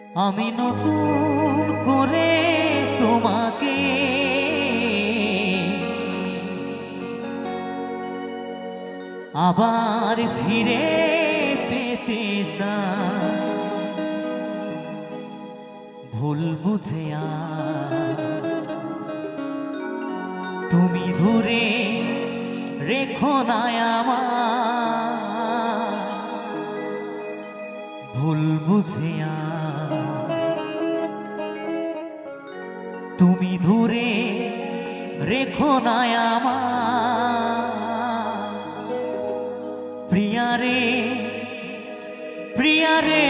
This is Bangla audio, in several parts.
আমি নতুন করে তোমাকে আবার ফিরে পেতে চাই। ভুল বুঝে তুমি দূরে রেখো না আমার, ভুল বুঝে তুমি দূরে রেখো না আমার। প্রিয়ারে প্রিয়ারে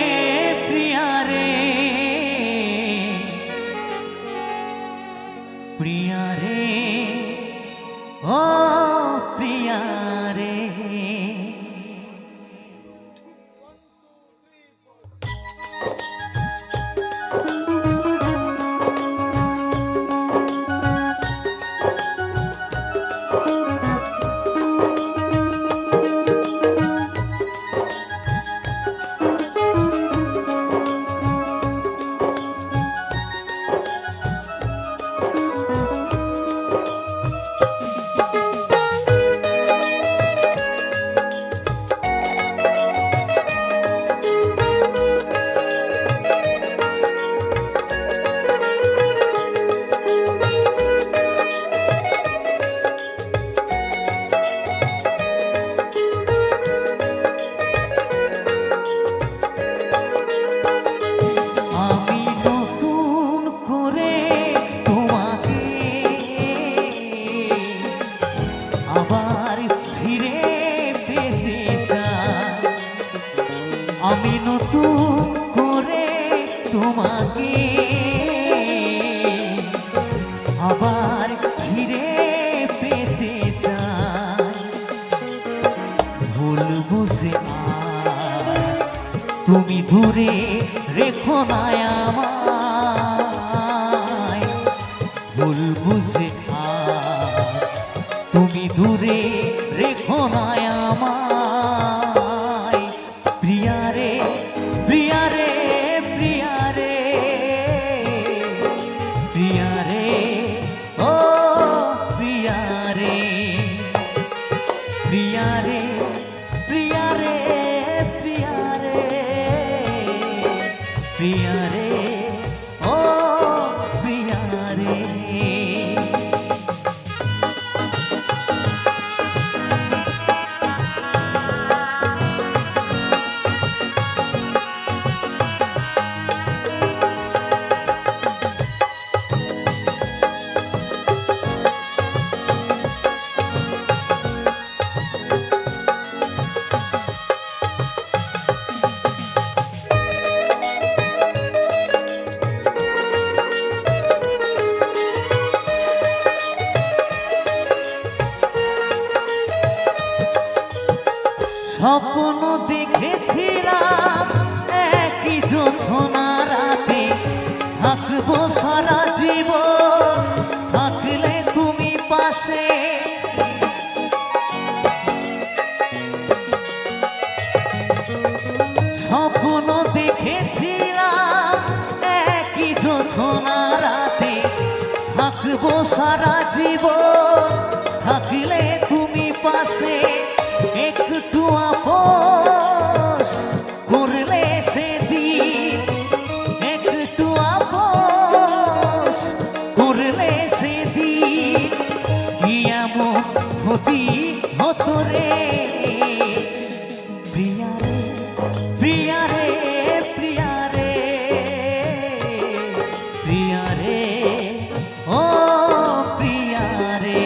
প্রিয়ারে প্রিয়ারে ও প্রিয়ারে। আমি নতুন করে তোমাকে আবার ফিরে পেতে চাই। ভুল বুঝে তুমি দূরে রেখো না আমায়, ভুল বুঝে তুমি দূরে রেখো না আমায়। প্রিয়ারে প্রিয়ারে প্রিয়ারে প্রিয়ারে ও প্রিয়ারে প্রিয়ারে প্রিয়ারে প্রিয়ারে প্রিয়ারে ও প্রিয়ারে। স্বপ্ন দেখেছিলাম একই জোছনা রাতে থাকবো সারা জীবন, থাকলে তুমি পাশে। স্বপ্ন দেখেছিলাম একই জোছনা রাতে থাকবো সারা জীবন, থাকলে তুমি পাশে। একটু আপোষ করলে সেদিন, একটু আপোষ করলে সেদিন কি এমন ক্ষতি হতো রে। প্রিয়ারে প্রিয়ারে প্রিয়ারে প্রিয়ারে ও প্রিয়ারে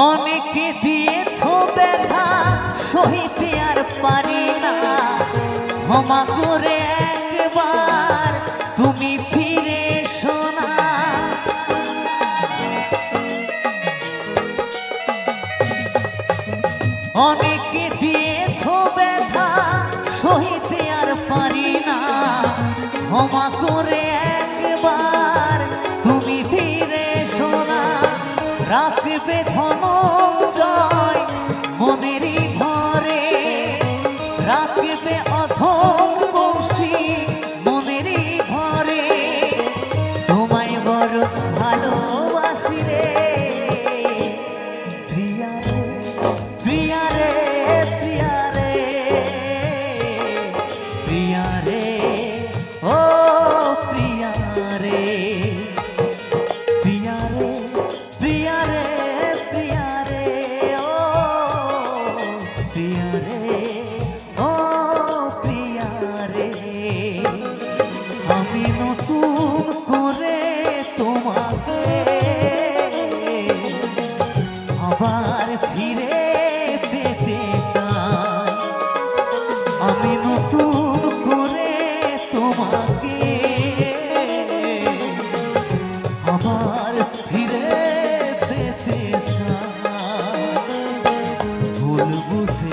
অনেকে দিয়েছ ব্যথা সহিতে আর পারি না, ক্ষমা করে একবার তুমি ফিরে এসো না। অনেকে দিয়েছ ব্যথা সহিতে আর পারি না, ক্ষমা করে একবার তুমি ফিরে এসো না। রাখবে ধনঞ্জয় মনেরই ঘরে, রাখবে অধম কৌশিক মনেরই ঘরে, তোমায় বড় ভালোবাসি রে প্রিয়া রে, প্রিয়া রে, প্রিয়া রে, প্রিয়া রে, ও প্রিয়া রে, প্রিয়া রে, প্রিয়া রে, প্রিয়া রে, ও প্রিয়া রে, ও প্রিয়া রে। আমি নতুন করে তোমাকে আবার ফিরে পেতে চাই, আমি নতুন করে তোমাকে আবার ফিরে পেতে চাই। ভুল বুঝে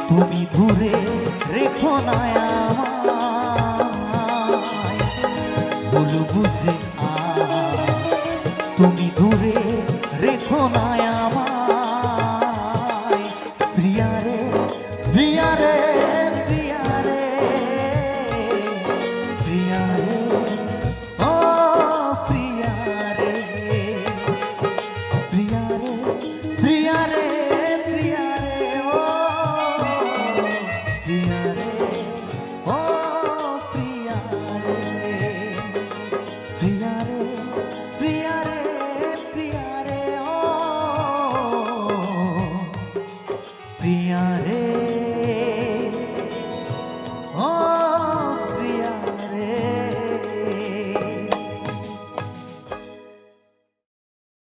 তুমি দূরে রেখো না আমায়, ভুল বুঝে তুমি দূরে রেখো না আমায়।